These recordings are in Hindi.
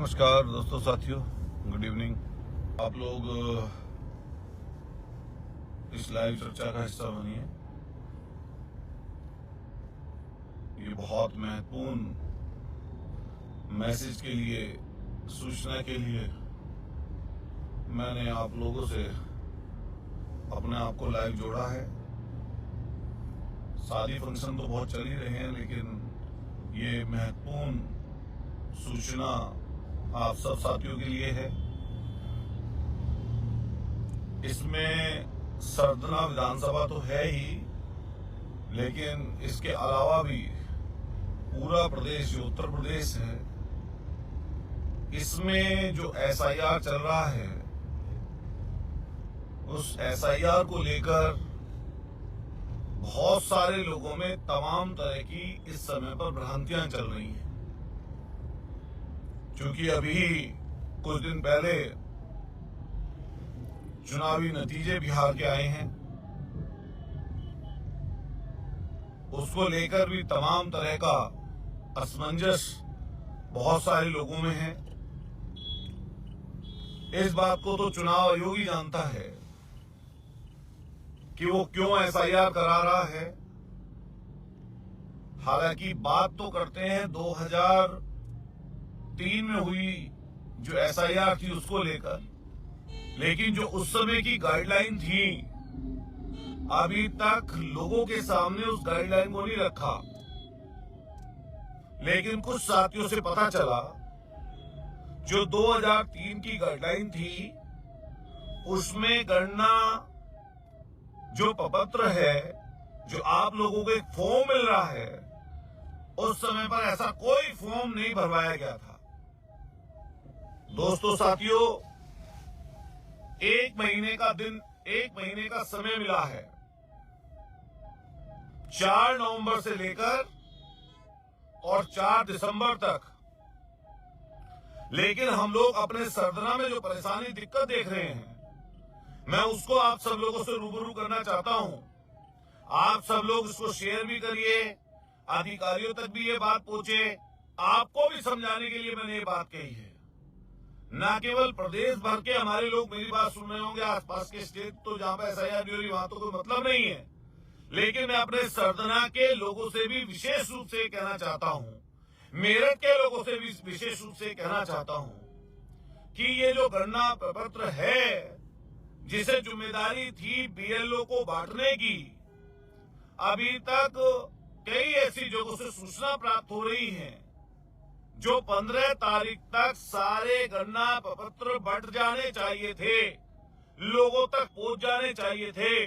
नमस्कार दोस्तों साथियों, गुड इवनिंग। आप लोग इस लाइव चर्चा का हिस्सा बनिए। ये बहुत महत्वपूर्ण मैसेज के लिए, सूचना के लिए मैंने आप लोगों से अपने आप को लाइव जोड़ा है। शादी फंक्शन तो बहुत चल ही रहे हैं, लेकिन ये महत्वपूर्ण सूचना आप सब साथियों के लिए है। इसमें सरदना विधानसभा तो है ही, लेकिन इसके अलावा भी पूरा प्रदेश जो उत्तर प्रदेश है, इसमें जो एसआईआर चल रहा है, उस एसआईआर को लेकर बहुत सारे लोगों में तमाम तरह की इस समय पर भ्रांतियां चल रही हैं। क्योंकि अभी कुछ दिन पहले चुनावी नतीजे बिहार के आए हैं, उसको लेकर भी तमाम तरह का असमंजस बहुत सारे लोगों में है। इस बात को तो चुनाव आयोग ही जानता है कि वो क्यों एसआईआर करा रहा है। हालांकि बात तो करते हैं 2003 में हुई जो एसआईआर थी उसको लेकर, लेकिन जो उस समय की गाइडलाइन थी, अभी तक लोगों के सामने उस गाइडलाइन को नहीं रखा। लेकिन कुछ साथियों से पता चला जो 2003 की गाइडलाइन थी, उसमें गणना जो प्रपत्र है, जो आप लोगों को एक फॉर्म मिल रहा है, उस समय पर ऐसा कोई फॉर्म नहीं भरवाया गया था। दोस्तों साथियों, एक महीने का समय मिला है, 4 नवंबर से लेकर और 4 दिसंबर तक। लेकिन हम लोग अपने सरदना में जो परेशानी, दिक्कत देख रहे हैं, मैं उसको आप सब लोगों से रूबरू करना चाहता हूं। आप सब लोग इसको शेयर भी करिए, अधिकारियों तक भी ये बात पहुंचे। आपको भी समझाने के लिए मैंने ये बात कही है। न केवल प्रदेश भर के हमारे लोग मेरी बात सुन रहे होंगे, आसपास के स्टेट तो जहां पर एसआईआर नहीं हो रही वहां तो कोई मतलब नहीं है, लेकिन मैं अपने सरदना के लोगों से भी विशेष रूप से कहना चाहता हूं, मेरठ के लोगों से भी विशेष रूप से कहना चाहता हूं कि ये जो गणना प्रपत्र है, जिसे जिम्मेदारी थी बीएलओ को बांटने की, अभी तक कई ऐसी जगहों से सूचना प्राप्त हो रही है जो 15 तारीख तक सारे गणना प्रपत्र बंट जाने चाहिए थे, लोगों तक पहुंच जाने चाहिए थे।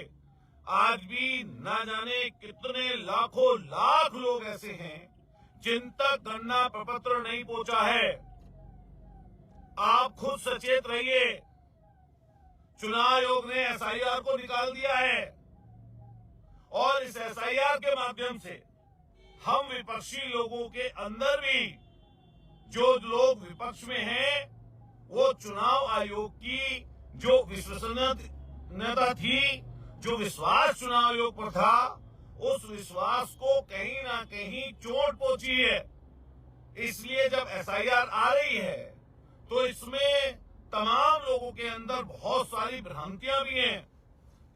आज भी ना जाने कितने लाखों लाख लोग ऐसे हैं जिन तक गणना प्रपत्र नहीं पहुंचा है। आप खुद सचेत रहिए। चुनाव आयोग ने एसआईआर को निकाल दिया है और इस एसआईआर के माध्यम से हम विपक्षी लोगों के अंदर भी, जो लोग विपक्ष में हैं, वो चुनाव आयोग की जो विश्वसनीयता थी, जो विश्वास चुनाव आयोग पर था, उस विश्वास को कहीं ना कहीं चोट पहुंची है। इसलिए जब एसआईआर आ रही है तो इसमें तमाम लोगों के अंदर बहुत सारी भ्रांतियां भी हैं।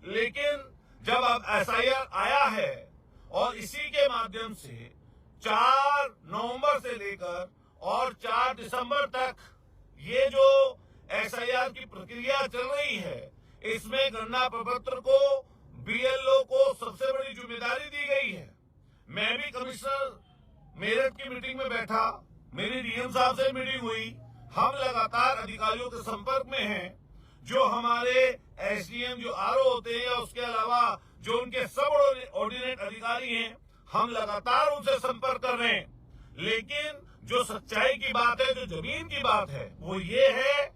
लेकिन जब अब एसआईआर आया है और इसी के माध्यम से 4 नवंबर से लेकर और 4 दिसंबर तक ये जो एसआईआर की प्रक्रिया चल रही है, इसमें गणना प्रपत्र को बीएलओ को सबसे बड़ी जिम्मेदारी दी गई है। मैं भी कमिश्नर मेरठ की मीटिंग में बैठा, मेरी डीएम साहब से मीटिंग हुई। हम लगातार अधिकारियों के संपर्क में हैं, जो हमारे एसडीएम जो आरओ होते हैं, या उसके अलावा जो उनके सब ऑर्डिनेट अधिकारी हैं, हम लगातार उनसे संपर्क कर रहे हैं। लेकिन जो सच्चाई की बात है, जो जमीन की बात है, वो ये है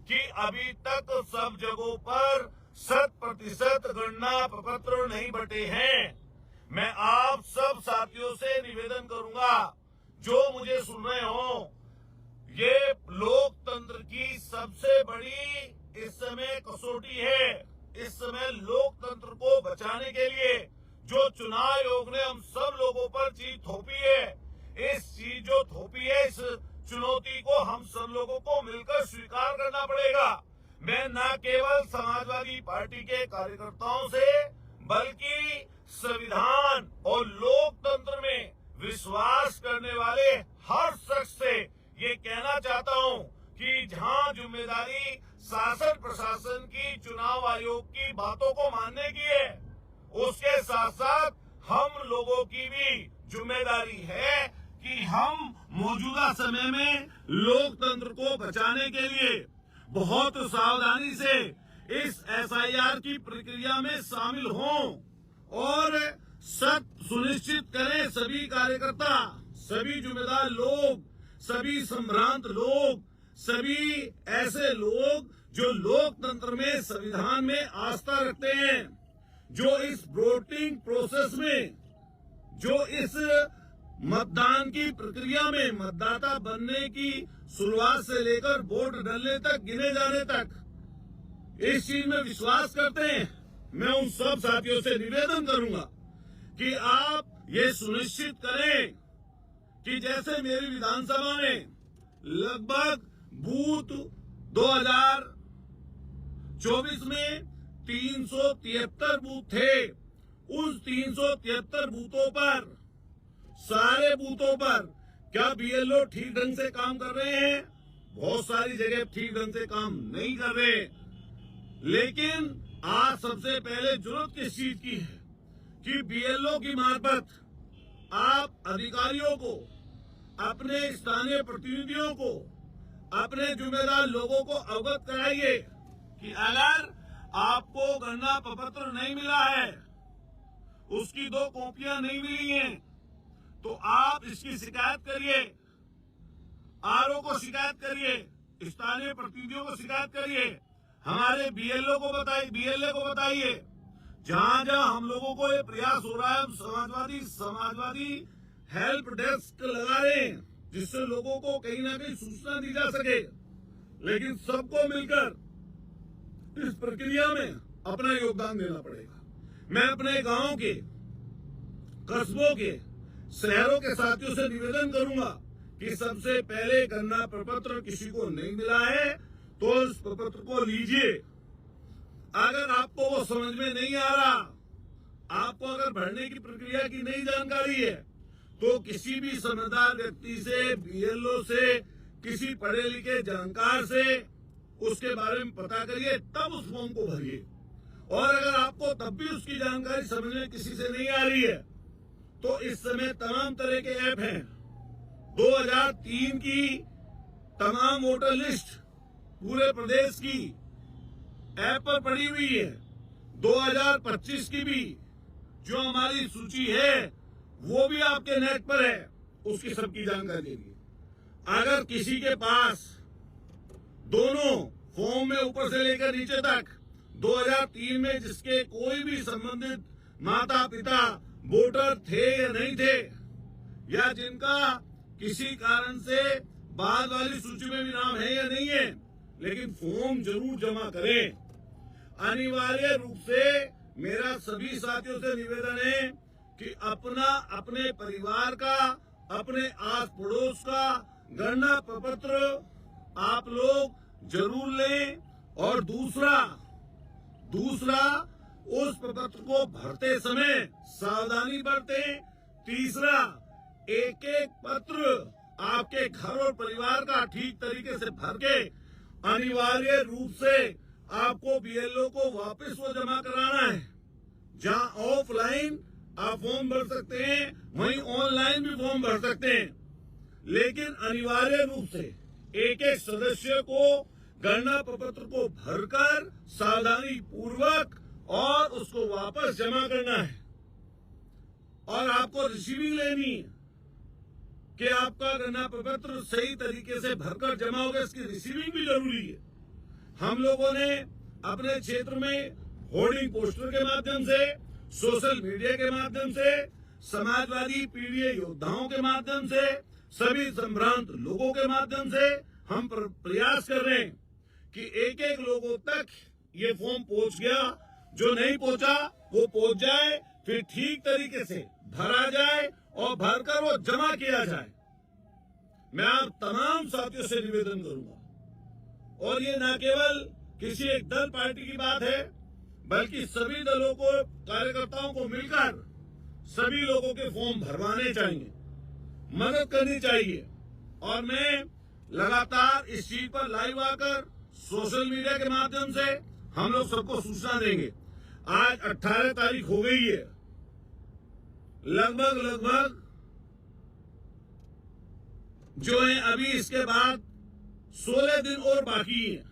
कि अभी तक सब जगहों पर 100% गणना प्रपत्र नहीं बटे हैं। मैं आप सब साथियों से निवेदन करूंगा, जो मुझे सुन रहे हो, ये लोकतंत्र की सबसे बड़ी इस समय कसौटी है। इस समय लोकतंत्र को बचाने के लिए जो चुनाव आयोग ने हम सब लोगों पर चीज थोपी है, इस चीज जो थोपी है, इस चुनौती को हम सब लोगों को मिलकर स्वीकार करना पड़ेगा। मैं न केवल समाजवादी पार्टी के कार्यकर्ताओं से बल्कि संविधान और लोकतंत्र में विश्वास करने वाले हर शख्स से ये कहना चाहता हूं कि जहां जिम्मेदारी शासन प्रशासन की, चुनाव आयोग की बातों को मानने की है, उसके साथ साथ हम लोगों की भी जिम्मेदारी है कि हम मौजूदा समय में लोकतंत्र को बचाने के लिए बहुत सावधानी से इस एसआईआर की प्रक्रिया में शामिल हों और सुनिश्चित करें सभी कार्यकर्ता, सभी जिम्मेदार लोग, सभी संभ्रांत लोग, सभी ऐसे लोग जो लोकतंत्र में, संविधान में आस्था रखते हैं, जो इस वोटिंग प्रोसेस में, जो इस मतदान की प्रक्रिया में मतदाता बनने की शुरुआत से लेकर वोट डालने तक, गिने जाने तक इस चीज में विश्वास करते हैं। मैं उन सब साथियों से निवेदन करूंगा कि आप ये सुनिश्चित करें कि जैसे मेरी विधानसभा में लगभग बूथ 2024 में 373 बूथ थे, उस 373 बूथों पर, सारे बूथों पर क्या बीएलओ ठीक ढंग से काम कर रहे हैं? बहुत सारी जगह ठीक ढंग से काम नहीं कर रहे, लेकिन आज सबसे पहले जरूरत किस चीज की है कि बीएलओ की मार्फत आप अधिकारियों को, अपने स्थानीय प्रतिनिधियों को, अपने जिम्मेदार लोगों को अवगत कराइए कि अगर आपको गणना प्रपत्र नहीं मिला है, उसकी 2 कॉपियां नहीं मिली हैं, तो आप इसकी शिकायत करिए, आरओ को शिकायत करिए, स्थानीय प्रतिनिधियों को शिकायत करिए, हमारे बीएलओ को बताइए, बीएलए को बताइए। जहां जहां हम लोगों को ये प्रयास हो रहा है, हम समाजवादी हेल्प डेस्क लगा रहे हैं, जिससे लोगों को कहीं ना कहीं सूचना दी जा सके, लेकिन सबको मिलकर इस प्रक्रिया में अपना योगदान देना पड़ेगा। मैं अपने गांव के, कस्बों के, शहरों के साथियों से निवेदन करूंगा कि सबसे पहले गणना प्रपत्र किसी को नहीं मिला है तो उस प्रपत्र को लीजिए। अगर आपको वो समझ में नहीं आ रहा, आपको अगर भरने की प्रक्रिया की नहीं जानकारी है, तो किसी भी समझदार व्यक्ति से, बीएलओ से, किसी पढ़े लिखे जानकार से उसके बारे में पता करिए, तब उस फॉर्म को भरिए। और अगर आपको तब भी उसकी जानकारी समझ में किसी से नहीं आ रही है, तो इस समय तमाम तरह के ऐप हैं। 2003 की तमाम वोटर लिस्ट पूरे प्रदेश की ऐप पर पड़ी हुई है, 2025 की भी जो हमारी सूची है वो भी आपके नेट पर है, उसकी सबकी जानकारी लिए। अगर किसी के पास दोनों फॉर्म में ऊपर से लेकर नीचे तक 2003 में जिसके कोई भी संबंधित माता पिता वोटर थे या नहीं थे, या जिनका किसी कारण से बाद वाली सूची में भी नाम है या नहीं है, लेकिन फॉर्म जरूर जमा करें। अनिवार्य रूप से मेरा सभी साथियों से निवेदन है कि अपने परिवार का, अपने आस पड़ोस का गणना प्रपत्र आप लोग जरूर लें। और दूसरा उस प्रपत्र को भरते समय सावधानी बरतें। तीसरा, एक एक पत्र आपके घर और परिवार का ठीक तरीके से भर के अनिवार्य रूप से आपको बीएलओ को वापस वो जमा कराना है। जहां ऑफलाइन आप फॉर्म भर सकते हैं, वहीं ऑनलाइन भी फॉर्म भर सकते हैं, लेकिन अनिवार्य रूप से एक एक सदस्य को गणना प्रपत्र को भरकर सावधानी पूर्वक और उसको वापस जमा करना है। और आपको रिसीविंग लेनी है कि आपका गणना प्रपत्र सही तरीके से भरकर जमा होगा, इसकी रिसीविंग भी जरूरी है। हम लोगों ने अपने क्षेत्र में होर्डिंग पोस्टर के माध्यम से, सोशल मीडिया के माध्यम से, समाजवादी पीढ़ी योद्धाओं के माध्यम से, सभी संभ्रांत लोगों के माध्यम से हम प्रयास कर रहे हैं कि एक एक लोगों तक ये फॉर्म पहुंच गया, जो नहीं पहुंचा वो पहुंच जाए, फिर ठीक तरीके से भरा जाए और भरकर वो जमा किया जाए। मैं आप तमाम साथियों से निवेदन करूंगा, और ये न केवल किसी एक दल पार्टी की बात है, बल्कि सभी दलों को, कार्यकर्ताओं को मिलकर सभी लोगों के फॉर्म भरवाने चाहिए, मदद करनी चाहिए। और मैं लगातार इस चीज पर लाइव आकर सोशल मीडिया के माध्यम से हम लोग सबको सूचना देंगे। आज 18 तारीख हो गई है, लगभग जो है अभी इसके बाद 16 दिन और बाकी है।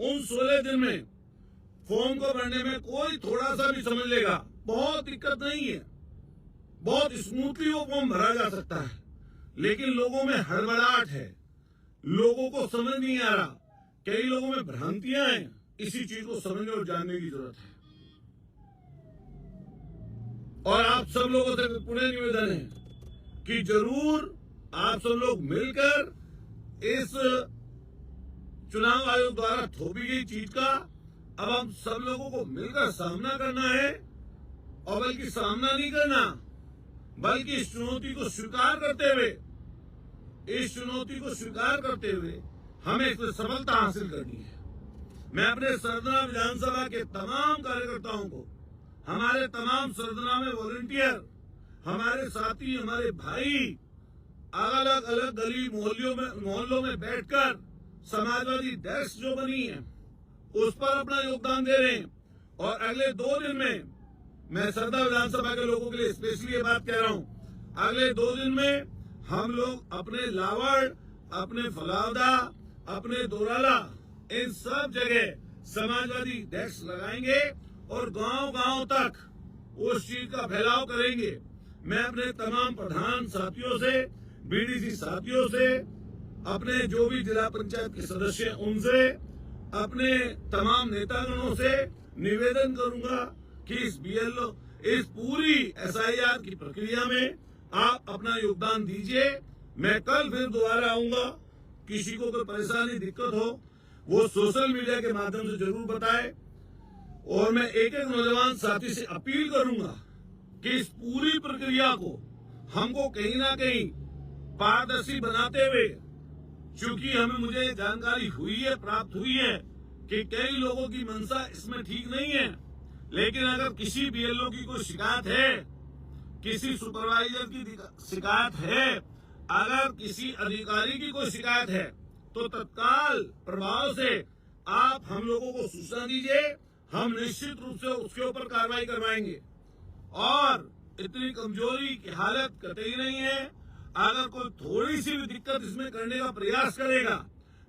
उन 16 दिन में फॉर्म को भरने में कोई थोड़ा सा भी समझ लेगा, बहुत दिक्कत नहीं है, बहुत स्मूथली वो फॉर्म भरा जा सकता है। लेकिन लोगों में हड़बड़ाहट है, लोगों को समझ नहीं आ रहा, कई लोगों में भ्रांतियां हैं। इसी चीज को समझने और जानने की जरूरत है। और आप सब लोगों से पुनः निवेदन है कि जरूर आप सब लोग मिलकर इस चुनाव आयोग द्वारा थोपी गई चीज का अब हम सब लोगों को मिलकर सामना करना है। और बल्कि सामना नहीं करना, बल्कि इस चुनौती को स्वीकार करते हुए हमें इसमें सफलता हासिल करनी है। मैं अपने सरदना विधानसभा के तमाम कार्यकर्ताओं को, हमारे तमाम सरदना में वॉलंटियर, हमारे साथी, हमारे भाई अलग अलग गली मोहल्लों में बैठकर समाजवादी डेस्क जो बनी है उस पर अपना योगदान दे रहे हैं। और अगले 2 दिन में, मैं सरदा विधानसभा के लोगों के लिए स्पेशली ये बात कह रहा हूं, अगले 2 दिन में हम लोग अपने लावड़, अपने फलावदा, अपने दोराला, इन सब जगह समाजवादी डेस्क लगाएंगे और गांव तक उस चीज का फैलाव करेंगे। मैं अपने तमाम प्रधान साथियों से, बीडीसी साथियों से, अपने जो भी जिला पंचायत के सदस्य हैं उनसे, अपने तमाम नेतागणों से निवेदन करूंगा कि इस पूरी SIR की प्रक्रिया में आप अपना योगदान दीजिए। मैं कल फिर दोबारा आऊंगा, किसी को कोई परेशानी, दिक्कत हो वो सोशल मीडिया के माध्यम से जरूर बताए। और मैं एक नौजवान साथी से अपील करूंगा कि इस पूरी प्रक्रिया को हमको कहीं ना कहीं पारदर्शी बनाते हुए, चूंकि मुझे जानकारी प्राप्त हुई है कि कई लोगों की मंशा इसमें ठीक नहीं है, लेकिन अगर किसी BLO की कोई शिकायत है, किसी सुपरवाइजर की शिकायत है, अगर किसी अधिकारी की कोई शिकायत है, तो तत्काल प्रभाव से आप हम लोगों को सूचना दीजिए। हम निश्चित रूप से उसके ऊपर कार्रवाई करवाएंगे। और इतनी कमजोरी की हालत कतई नहीं है। अगर कोई थोड़ी सी भी दिक्कत इसमें करने का प्रयास करेगा,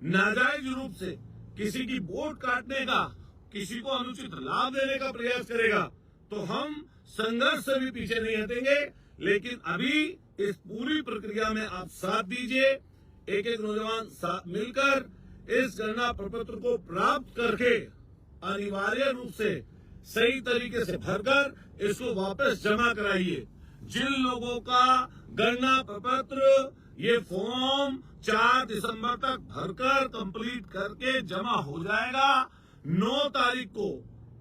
नाजायज रूप से किसी की वोट काटने का, किसी को अनुचित लाभ देने का प्रयास करेगा, तो हम संघर्ष से भी पीछे नहीं हटेंगे। लेकिन अभी इस पूरी प्रक्रिया में आप साथ दीजिए। एक नौजवान साथ मिलकर इस गणना प्रपत्र को प्राप्त करके अनिवार्य रूप से सही तरीके से भरकर इसको वापस जमा कराइए। जिन लोगों का गणना प्रपत्र, ये फॉर्म 4 दिसंबर तक भरकर कंप्लीट करके जमा हो जाएगा, 9 तारीख को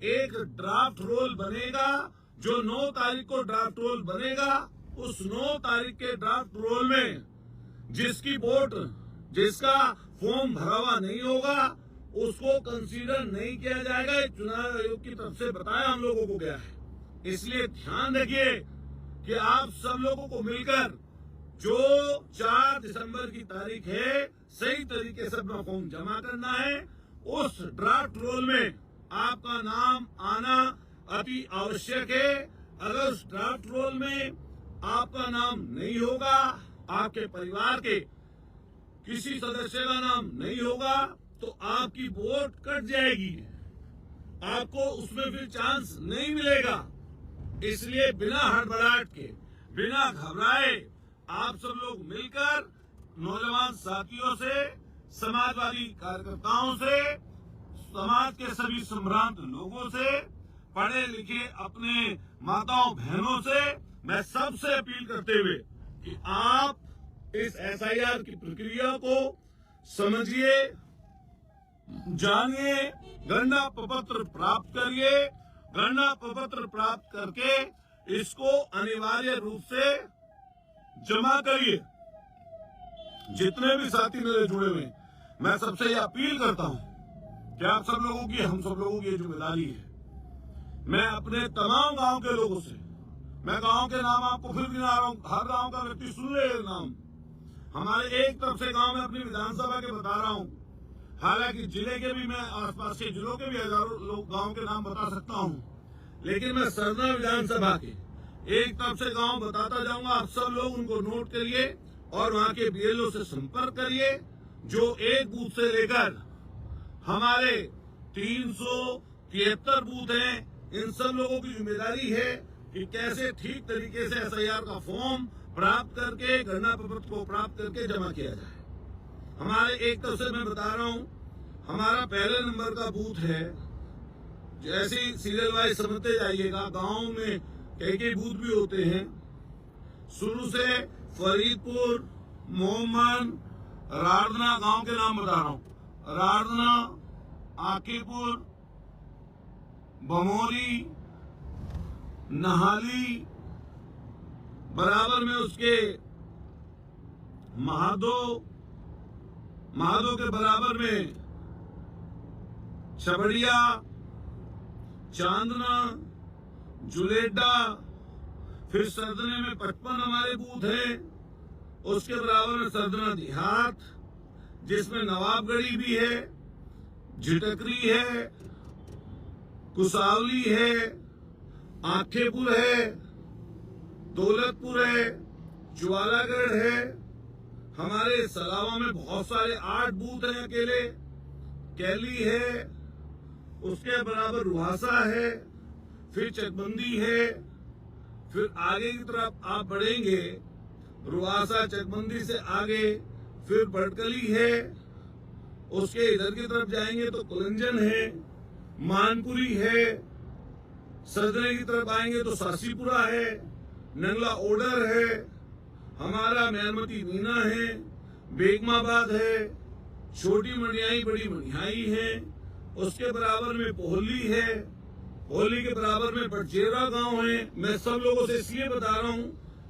एक ड्राफ्ट रोल बनेगा। जो 9 तारीख को ड्राफ्ट रोल बनेगा, उस 9 तारीख के ड्राफ्ट रोल में जिसका फॉर्म भरा हुआ नहीं होगा, उसको कंसीडर नहीं किया जाएगा। चुनाव आयोग की तरफ से बताया हम लोगों को गया है। इसलिए ध्यान रखिए कि आप सब लोगों को मिलकर जो 4 दिसंबर की तारीख है, सही तरीके से अपना फॉर्म जमा करना है। उस ड्राफ्ट रोल में आपका नाम आना अति आवश्यक है। अगर उस ड्राफ्ट रोल में आपका नाम नहीं होगा, आपके परिवार के किसी सदस्य का नाम नहीं होगा, तो आपकी वोट कट जाएगी, आपको उसमें फिर चांस नहीं मिलेगा। इसलिए बिना हड़बड़ाहट के, बिना घबराए, आप सब लोग मिलकर नौजवान साथियों से, समाजवादी कार्यकर्ताओं से, समाज के सभी संभ्रांत लोगों से, पढ़े लिखे अपने माताओं बहनों से मैं सबसे अपील करते हुए कि आप इस SIR की प्रक्रिया को समझिए, जानिए, गणना प्रपत्र प्राप्त करिए। गणना प्रपत्र प्राप्त करके इसको अनिवार्य रूप से जमा करिए। जितने भी साथी मेरे जुड़े हुए हैं, मैं सबसे ये अपील करता हूं कि आप सब लोगों की, हम सब लोगों की जिम्मेदारी है। मैं अपने तमाम गांव के लोगों से, मैं गांव के नाम आपको फिर गिना रहा हूं, हर गांव का व्यक्ति सुन ले नाम। हमारे एक तरफ से गांव में अपनी विधानसभा के बता रहा हूं, हालांकि जिले के भी, मैं आसपास के जिलों के भी हजारों लोग गांव के नाम बता सकता हूं, लेकिन मैं सरना विधानसभा के एक तरफ से गांव बताता जाऊंगा। आप सब लोग उनको नोट करिए और वहां के बीएलओ से संपर्क करिए, जो एक बूथ से लेकर हमारे 373 बूथ हैं। इन सब लोगों की जिम्मेदारी है कि कैसे ठीक तरीके से एसआईआर का फॉर्म प्राप्त करके, गणना प्रपत्र को प्राप्त करके जमा किया जाए। हमारे एक तरफ से मैं बता रहा हूं, हमारा पहले नंबर का बूथ है। जैसे ही सीरियल वाइज समझते जाइएगा, गांव में कई बूथ भी होते हैं। शुरू से फरीदपुर, मोहम्मद, राड़ना, गांव के नाम बता रहा हूं, राड़ना, आकीपुर, बमोरी, नहाली, बराबर में उसके महादो के बराबर में छबड़िया, चांदना, जुलेडा, फिर सरदने में 55 हमारे बूथ हैं। उसके बराबर में सरदना देहात, जिसमें नवाबगढ़ी भी है, झिटकरी है, कुसावली है, आखेपुर है, दौलतपुर है, ज्वालागढ़ है। हमारे सलावा में बहुत सारे 8 बूथ हैं अकेले, कैली है, उसके बराबर रुहासा है, फिर चकबंदी है, फिर आगे की तरफ आप बढ़ेंगे, रुहासा चकबंदी से आगे फिर बड़कली है, उसके इधर की तरफ जाएंगे तो कुलंजन है, मानपुरी है, सरदने की तरफ आएंगे तो सासीपुरा है, नंगला ओडर है, हमारा मैनमती मीना है, बेगमाबाद है, छोटी मनियाई, बड़ी मनियाई है, उसके बराबर में पोहली है, पोहली के बराबर में बटजेरा गांव है। मैं सब लोगों से इसलिए बता रहा हूं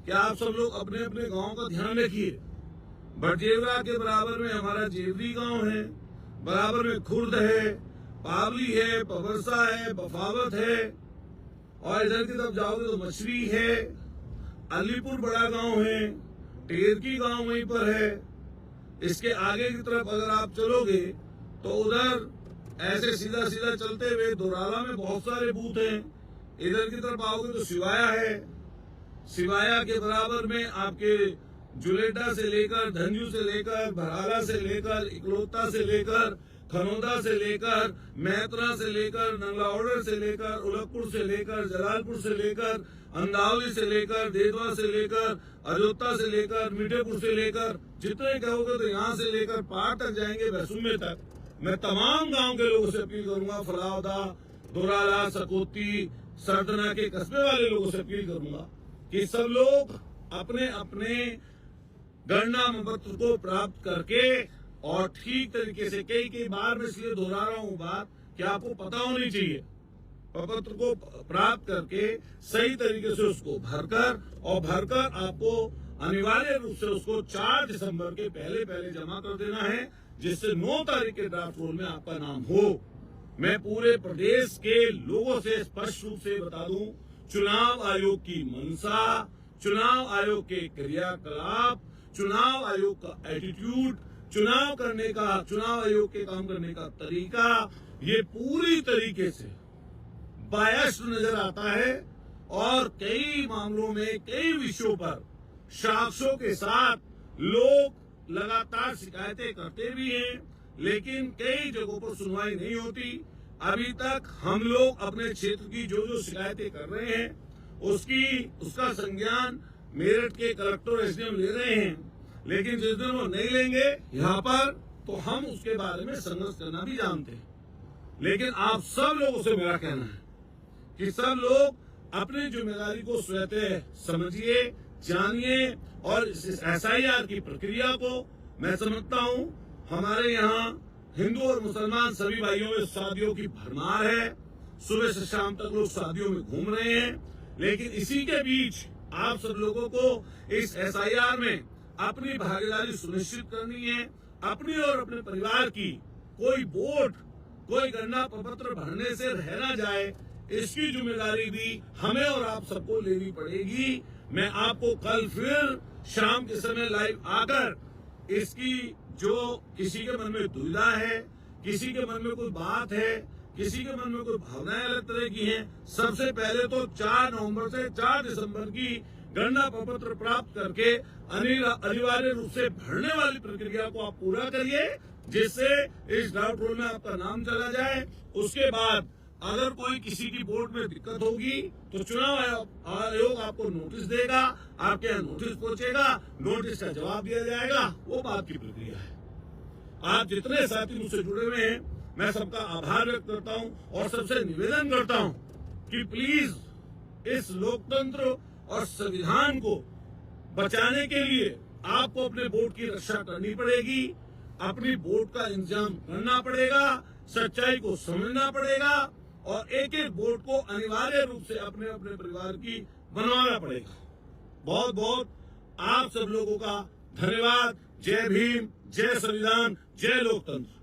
कि आप सब लोग अपने अपने गांव का ध्यान रखिए। बटजेरा के बराबर में हमारा जेवरी गांव है, बराबर में खुर्द है, पावली है, पवरसा है, बफावत है, और इधर की तरफ जाओगे तो मछली है, अलीपुर बड़ा गांव है, टेरकी गांव वहीं पर है। इसके आगे की तरफ अगर आप चलोगे तो उधर ऐसे सीधा सीधा चलते हुए दोराला में बहुत सारे बूथ हैं। इधर की तरफ आओगे तो सिवाया है, सिवाया के बराबर में आपके जुलेडा से लेकर, धंजू से लेकर, भराला से लेकर, इकलौता से लेकर, खनौदा से लेकर, मैत्रा से लेकर, नंगलाओडर से लेकर, उलगपुर से लेकर, जलालपुर से लेकर, अंदावली से लेकर, देदवा से लेकर, अयोध्या से लेकर, मीठेपुर से लेकर, जितने कहोगे तो यहाँ से लेकर पार तक जाएंगे, वैसुमे तक। मैं तमाम गांव के लोगों से अपील करूंगा, फलावदा, दोराला, सकोती, सरदना के कस्बे वाले लोगों से अपील करूंगा कि सब लोग अपने अपने गणना पत्र को प्राप्त करके और ठीक तरीके से, कई बार मैं इसलिए दोहरा रहा हूँ बात कि आपको पता होनी चाहिए, प्रपत्र को प्राप्त करके सही तरीके से उसको भरकर आपको अनिवार्य रूप से उसको 4 दिसंबर के पहले जमा कर देना है, जिससे 9 तारीख के ड्राफ्ट रोल में आपका नाम हो। मैं पूरे प्रदेश के लोगों से स्पष्ट रूप से बता दूं, चुनाव आयोग की मंशा, चुनाव आयोग के क्रियाकलाप, चुनाव आयोग का एटीट्यूड, चुनाव आयोग के काम करने का तरीका, ये पूरी तरीके से बायस्ड नजर आता है। और कई मामलों में, कई विषयों पर साक्ष्यों के साथ लोग लगातार शिकायतें करते भी हैं, लेकिन कई जगहों पर सुनवाई नहीं होती। अभी तक हम लोग अपने क्षेत्र की जो शिकायतें कर रहे हैं उसका संज्ञान मेरठ के कलेक्टर एसडीएम ले रहे हैं, लेकिन जिस दिन वो नहीं लेंगे यहाँ पर, तो हम उसके बारे में संघर्ष करना भी जानते हैं। लेकिन आप सब लोगों से मेरा कहना है कि सब लोग अपनी जिम्मेदारी को स्वतः समझिए, जानिए, और इस एसआईआर की प्रक्रिया को मैं समझता हूँ हमारे यहाँ हिंदू और मुसलमान सभी भाइयों में शादियों की भरमार है। सुबह से शाम तक लोग शादियों में घूम रहे हैं, लेकिन इसी के बीच आप सब लोगों को इस एसआईआर में अपनी भागीदारी सुनिश्चित करनी है। अपनी और अपने परिवार की कोई वोट, कोई गणना प्रपत्र भरने से रह ना जाए, इसकी जिम्मेदारी भी हमें और आप सबको लेनी पड़ेगी। मैं आपको कल फिर शाम के समय लाइव आकर इसकी जो किसी के मन में दुविधा है, किसी के मन में कोई बात है, किसी के मन में कोई भावनाएं अलग तरह की हैं, सबसे पहले तो 4 नवंबर से 4 दिसंबर की गणना प्रपत्र प्राप्त करके अनिवार्य रूप से भरने वाली प्रक्रिया को आप पूरा करिए, जिससे इस ड्राफ्ट रोल में आपका नाम चला जाए। उसके बाद अगर कोई किसी की वोट में दिक्कत होगी तो चुनाव आयोग आपको नोटिस देगा, आपके यहाँ नोटिस पहुंचेगा, नोटिस का जवाब दिया जाएगा। वो बात की प्रक्रिया है। आप जितने साथी मुझसे जुड़े हुए हैं, मैं सबका आभार व्यक्त करता हूं और सबसे निवेदन करता हूं कि प्लीज इस लोकतंत्र और संविधान को बचाने के लिए आपको अपने वोट की रक्षा करनी पड़ेगी, अपनी वोट का इंतजाम करना पड़ेगा, सच्चाई को समझना पड़ेगा और एक एक वोट को अनिवार्य रूप से अपने अपने परिवार की बनवाना पड़ेगा। बहुत बहुत आप सब लोगों का धन्यवाद। जय भीम, जय संविधान, जय लोकतंत्र।